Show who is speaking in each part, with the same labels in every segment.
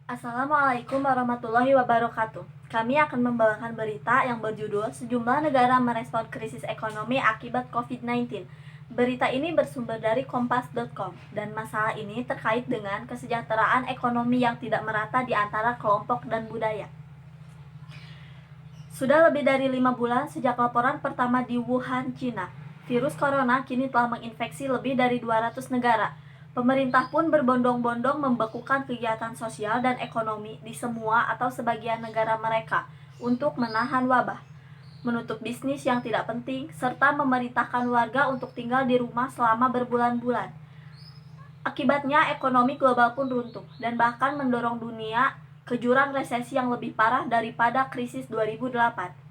Speaker 1: Assalamualaikum warahmatullahi wabarakatuh. Kami akan membawakan berita yang berjudul Sejumlah Negara Merespon Krisis Ekonomi Akibat COVID-19. Berita ini bersumber dari kompas.com dan masalah ini terkait dengan kesejahteraan ekonomi yang tidak merata di antara kelompok dan budaya. Sudah lebih dari 5 bulan sejak laporan pertama di Wuhan, Cina. Virus corona kini telah menginfeksi lebih dari 200 negara. Pemerintah pun berbondong-bondong membekukan kegiatan sosial dan ekonomi di semua atau sebagian negara mereka untuk menahan wabah, menutup bisnis yang tidak penting, serta memerintahkan warga untuk tinggal di rumah selama berbulan-bulan. Akibatnya ekonomi global pun runtuh dan bahkan mendorong dunia ke jurang resesi yang lebih parah daripada krisis 2008.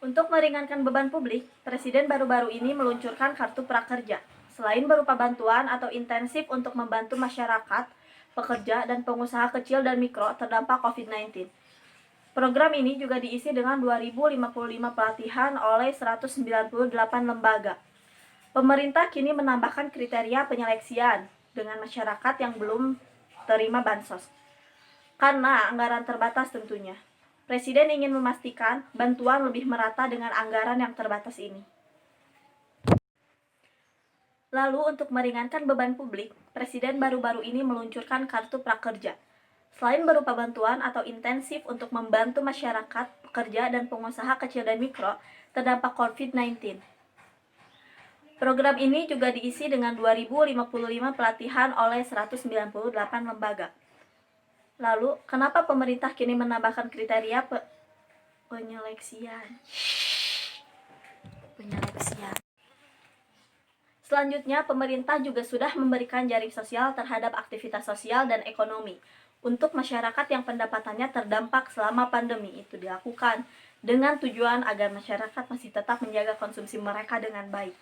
Speaker 1: Untuk meringankan beban publik, Presiden baru-baru ini meluncurkan Kartu Prakerja. Selain berupa bantuan atau intensif untuk membantu masyarakat, pekerja, dan pengusaha kecil dan mikro terdampak COVID-19. Program ini juga diisi dengan 2.055 pelatihan oleh 198 lembaga. Pemerintah kini menambahkan kriteria penyeleksian dengan masyarakat yang belum terima bansos, karena anggaran terbatas tentunya. Presiden ingin memastikan bantuan lebih merata dengan anggaran yang terbatas ini. Lalu untuk meringankan beban publik, Presiden baru-baru ini meluncurkan Kartu Prakerja. Selain berupa bantuan atau intensif untuk membantu masyarakat, pekerja, dan pengusaha kecil dan mikro terdampak COVID-19. Program ini juga diisi dengan 2.055 pelatihan oleh 198 lembaga. Lalu, kenapa pemerintah kini menambahkan kriteria penyeleksian? Selanjutnya, pemerintah juga sudah memberikan jaring sosial terhadap aktivitas sosial dan ekonomi untuk masyarakat yang pendapatannya terdampak selama pandemi. Itu dilakukan dengan tujuan agar masyarakat masih tetap menjaga konsumsi mereka dengan baik.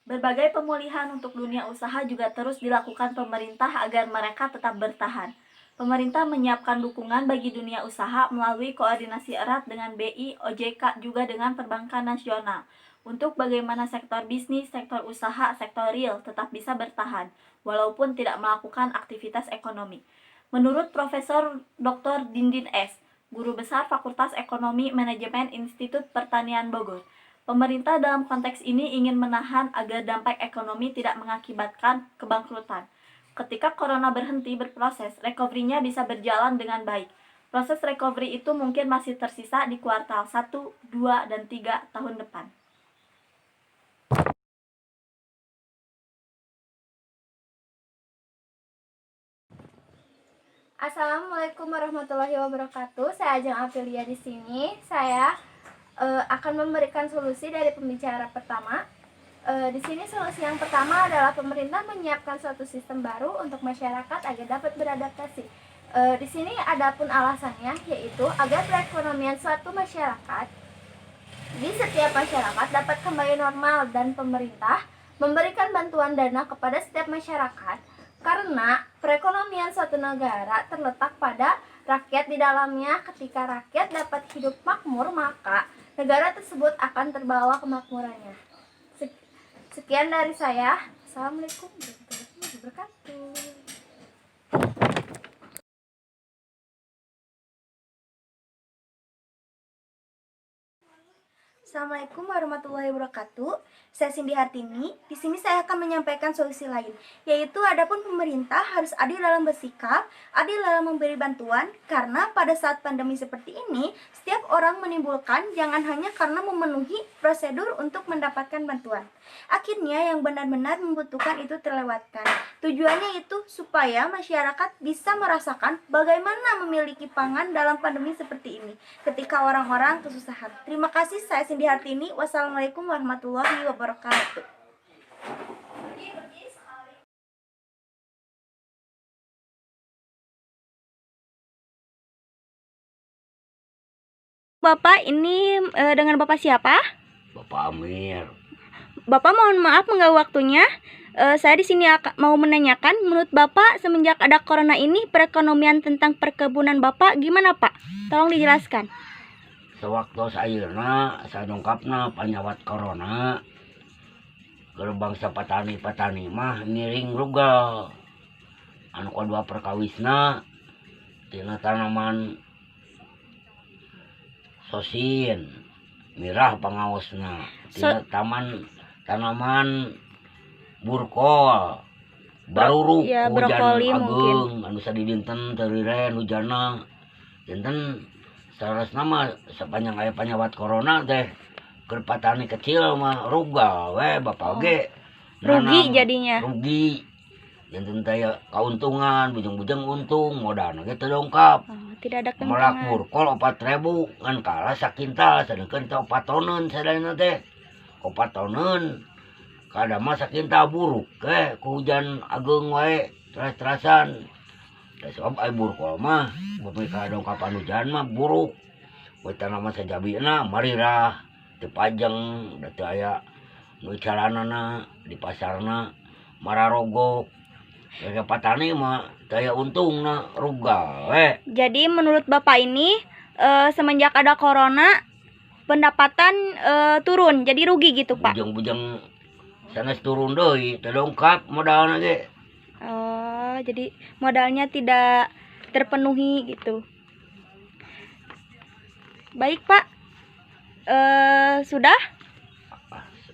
Speaker 1: Berbagai pemulihan untuk dunia usaha juga terus dilakukan pemerintah agar mereka tetap bertahan. Pemerintah menyiapkan dukungan bagi dunia usaha melalui koordinasi erat dengan BI, OJK, juga dengan perbankan nasional untuk bagaimana sektor bisnis, sektor usaha, sektor real tetap bisa bertahan walaupun tidak melakukan aktivitas ekonomi. Menurut Profesor Dr. Dindin S., Guru Besar Fakultas Ekonomi Manajemen Institut Pertanian Bogor, pemerintah dalam konteks ini ingin menahan agar dampak ekonomi tidak mengakibatkan kebangkrutan. Ketika corona berhenti berproses, recovery-nya bisa berjalan dengan baik. Proses recovery itu mungkin masih tersisa di kuartal 1, 2, dan 3 tahun depan.
Speaker 2: Assalamualaikum warahmatullahi wabarakatuh. Saya Ajeng Aprilia di sini. Saya akan memberikan solusi dari pembicara pertama. Di sini solusi yang pertama adalah pemerintah menyiapkan suatu sistem baru untuk masyarakat agar dapat beradaptasi. Di sini ada pun alasannya, yaitu agar perekonomian suatu masyarakat di setiap masyarakat dapat kembali normal dan pemerintah memberikan bantuan dana kepada setiap masyarakat karena perekonomian suatu negara terletak pada rakyat di dalamnya. Ketika rakyat dapat hidup makmur, maka negara tersebut akan terbawa kemakmurannya. Sekian dari saya. Assalamualaikum warahmatullahi wabarakatuh. Assalamualaikum warahmatullahi wabarakatuh. Saya Cindy Hartini. Di sini saya akan menyampaikan solusi lain, yaitu adapun pemerintah harus adil dalam bersikap, adil dalam memberi bantuan, karena pada saat pandemi seperti ini, setiap orang menimbulkan jangan hanya karena memenuhi prosedur untuk mendapatkan bantuan. Akhirnya yang benar-benar membutuhkan itu terlewatkan. Tujuannya itu supaya masyarakat bisa merasakan bagaimana memiliki pangan dalam pandemi seperti ini, ketika orang-orang kesusahan. Terima kasih, saya Cindy Hartini. Wassalamualaikum warahmatullahi wabarakatuh. Bapak, ini dengan Bapak siapa?
Speaker 3: Bapak Amir.
Speaker 2: Bapak mohon maaf mengganggu waktunya. Saya di sini mau menanyakan, menurut Bapak semenjak ada corona ini perekonomian tentang perkebunan Bapak gimana, Pak? Tolong dijelaskan.
Speaker 3: Sewaktu sayeuna sadongkapna panyawat corona bangsa patani mah miring rugal anu kedua perkawisna tina tanaman sosin mirah pangaosna tina tanaman burkol baruruk
Speaker 1: ya,
Speaker 3: hujan
Speaker 1: brokoli
Speaker 3: agung anu sadidinten teriren hujana dinten saresna mah sepanjang aya panyawat corona teh keur patani kecil mah rugal we bapak ge
Speaker 1: rugi jadinya.
Speaker 3: rugi dinten teh kauntungan bujang-bujang untung modalna ge teu dongkap.
Speaker 1: Tidak ada
Speaker 3: Melak
Speaker 1: keuntungan.
Speaker 3: burkol 4.000 ngan kalah sakintal sadeunkeun teh 4 tonen sadayana teh 4 tonen kada mah sakintal buruk ku hujan ageung wae teras-terasan da sebab aya burkol mah bumi kada dongkapan hujan mah buruk we tanaman sajabina marirah teu pajeng da teu aya nu calanana di pasarna mararogok mereka patani mah teu aya untungna rugal we.
Speaker 1: Jadi menurut Bapak ini semenjak ada corona pendapatan turun, jadi rugi gitu, Pak.
Speaker 3: Bujang-bujang sanes turun deui teu dongkap modalna ge.
Speaker 1: Oh, jadi modalnya tidak terpenuhi gitu. Baik, Pak. Sudah?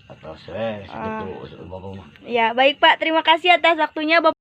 Speaker 3: Atas we segitu Bapak mah.
Speaker 1: Ya, baik Pak. Terima kasih atas waktunya Bapak.